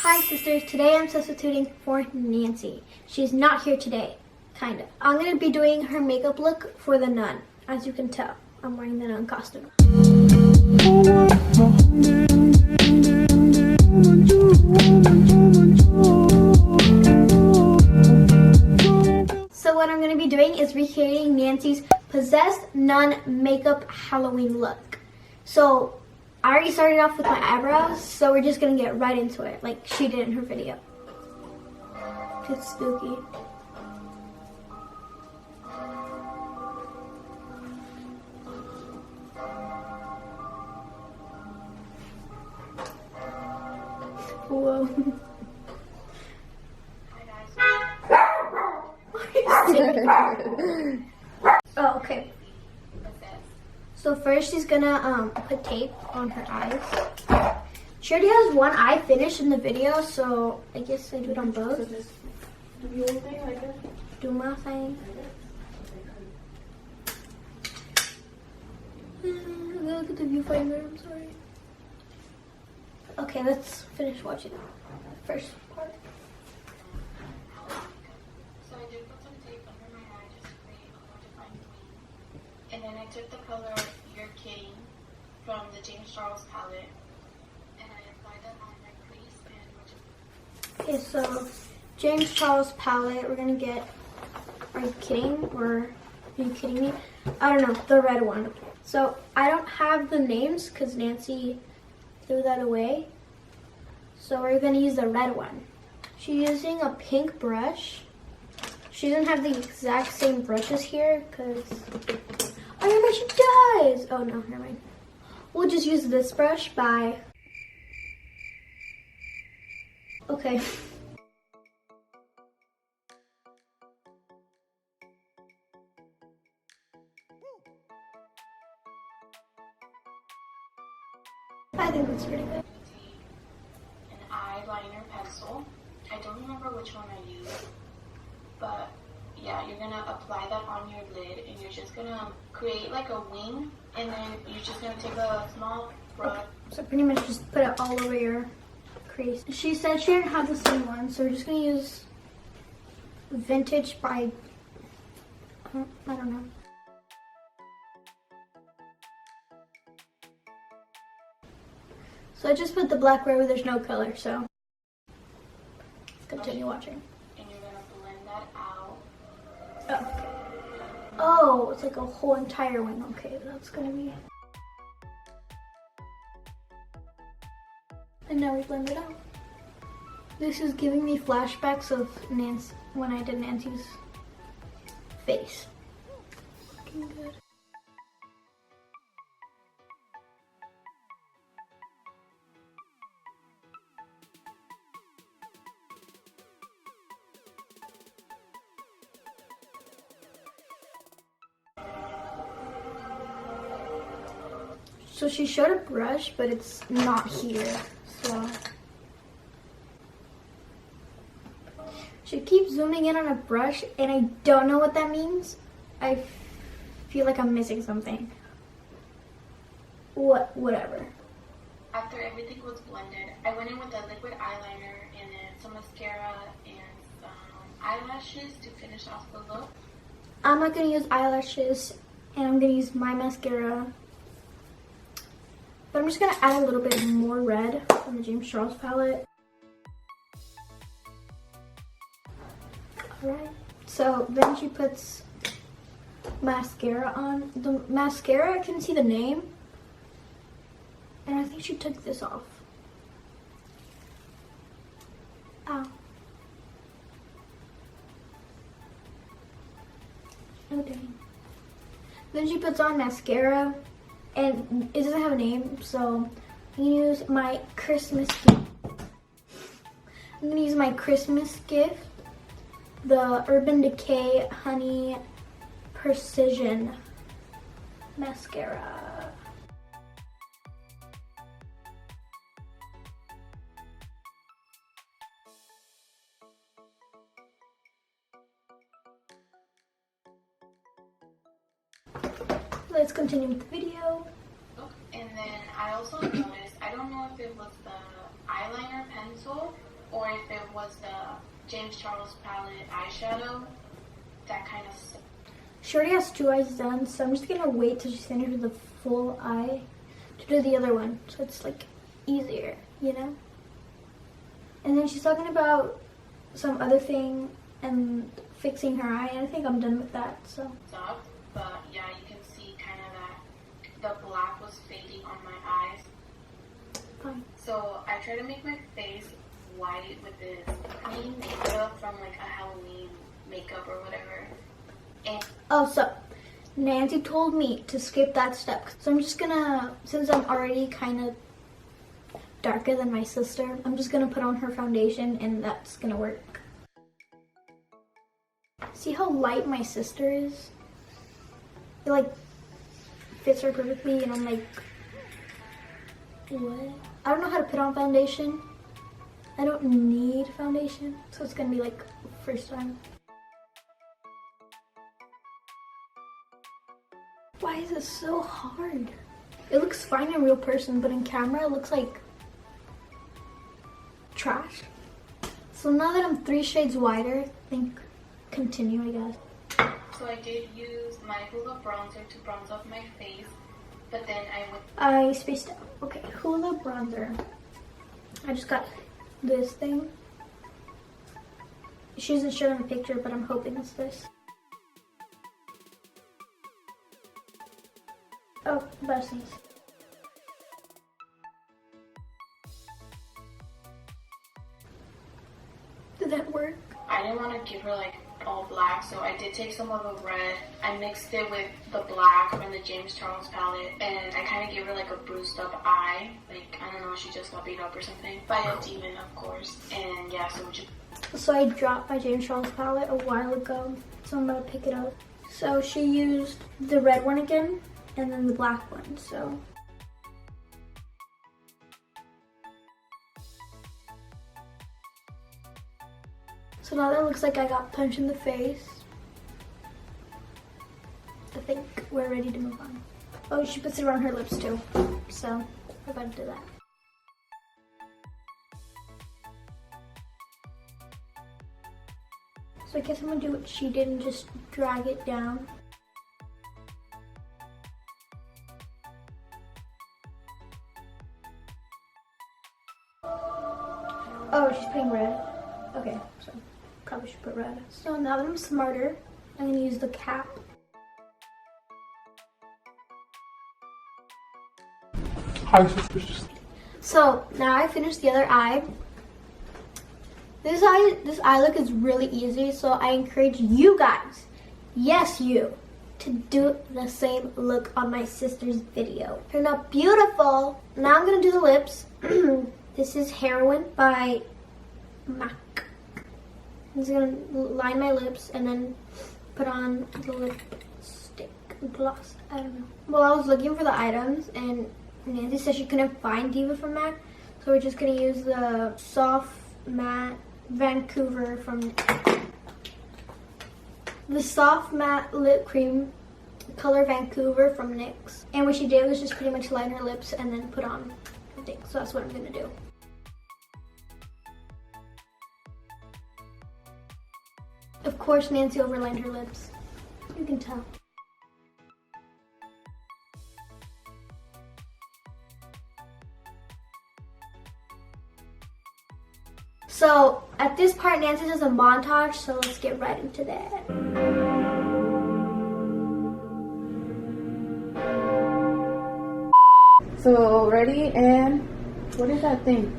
Hi sisters, today I'm substituting for Nancy. She's not here today, kind of. I'm going to be doing her makeup look for the nun. As you can tell, I'm wearing the nun costume. So what I'm going to be doing is recreating Nancy's possessed nun makeup Halloween look. So I already started off with my eyebrows, so we're just gonna get right into it, like she did in her video. It's spooky. Whoa. Oh, okay. So first she's gonna put tape on her eyes. She already has one eye finished in the video, so I guess I do it on both. So just do your thing like that? Do my thing. Look at the viewfinder, I'm sorry. Okay, let's finish watching the first part. So I did put some tape under my eye just to create a more defined wing. And then I took the color You're Kidding from the James Charles palette. And I applied that on my crease and Okay, so James Charles palette, we're gonna get, are you kidding? Or are you kidding me? I don't know, the red one. So I don't have the names because Nancy threw that away. So we're gonna use the red one. She's using a pink brush. She doesn't have the exact same brushes here because, oh never mind, she does! Oh no, never mind. We'll just use this brush by, okay. I think that's pretty good. an eyeliner pencil. I don't remember which one I used. But yeah, you're gonna apply that on your lid and you're just gonna create like a wing, and then you're just gonna take a small brush. Okay. So pretty much just put it all over your crease. She said she didn't have the same one, so we're just gonna use Vintage by, I don't know. So I just put the black wherever there's no color, so let's continue watching. And you're gonna blend that out. Oh, okay. Oh, it's like a whole entire wing. Okay, that's gonna be. And now we blend it out. This is giving me flashbacks of Nancy when I did Nancy's face. Looking good. So she showed a brush, but it's not here, so. She keeps zooming in on a brush, and I don't know what that means. I feel like I'm missing something. Whatever. After everything was blended, I went in with a liquid eyeliner and then some mascara and some eyelashes to finish off the look. I'm not gonna use eyelashes, and I'm gonna use my mascara. But I'm just gonna add a little bit more red from the James Charles palette. Alright, so then she puts mascara on. The mascara, I can see the name. And I think she took this off. Ow. Oh dang. Then she puts on mascara. And it doesn't have a name, so I'm gonna use my Christmas gift. I'm gonna use my Christmas gift, the Urban Decay Honey Precision Mascara. Let's continue with the video. And then I also noticed, I don't know if it was the eyeliner pencil or if it was the James Charles palette eyeshadow, that kind of stuff. She already has 2 eyes done, so I'm just gonna wait till she's finished with the full eye to do the other one, so it's like easier, you know? And then she's talking about some other thing and fixing her eye, and I think I'm done with that, so. Up, but yeah, you can see kind of that the black was fading on my eyes. Fine. So I try to make my face white with this clean makeup from like a Halloween makeup or whatever. And Oh, so Nancy told me to skip that step. So I'm just gonna, since I'm already kind of darker than my sister, I'm just gonna put on her foundation and that's gonna work. See how light my sister is? It like fits her perfectly and I'm like, what? I don't know how to put on foundation. I don't need foundation, so it's gonna be like first time. Why is this so hard? It looks fine in real person, but in camera it looks like trash. So now that I'm 3 shades whiter, I think continue, I guess. so I did use my Hoola bronzer to bronze up my face, but then I spaced out. Okay, Hoola bronzer. I just got this thing. She doesn't show in the picture, but I'm hoping it's this. Oh, about to sneeze. Did that work? I didn't want to give her like all black, so I did take some of the red. I mixed it with the black from the James Charles palette, and I kind of gave her like a bruised up eye. Like, I don't know, she just got beat up or something. By a demon, of course. And yeah, So I dropped my James Charles palette a while ago, so I'm gonna pick it up. So she used the red one again, and then the black one, so. So now that it looks like I got punched in the face, I think we're ready to move on. Oh, she puts it around her lips too, so we're about to do that. So I guess I'm gonna do what she did and just drag it down. Oh, she's putting red. Okay, so probably should put red. So now that I'm smarter, I'm gonna use the cap. Hi, sisters. So now I finished the other eye. This eye look is really easy, so I encourage you guys, yes you, to do the same look on my sister's video. Turned out beautiful. Now I'm gonna do the lips. This is Heroin by MAC. I'm just gonna line my lips and then put on the lipstick gloss. I don't know. Well, I was looking for the items and Nancy said she couldn't find Diva from MAC, so we're just gonna use the Soft Matte Vancouver from the Soft Matte Lip Cream color Vancouver from NYX. And what she did was just pretty much line her lips and then put on the thing. So that's what I'm gonna do. Of course, Nancy overlined her lips. You can tell. So at this part, Nancy does a montage, so let's get right into that. So ready, and what is that thing?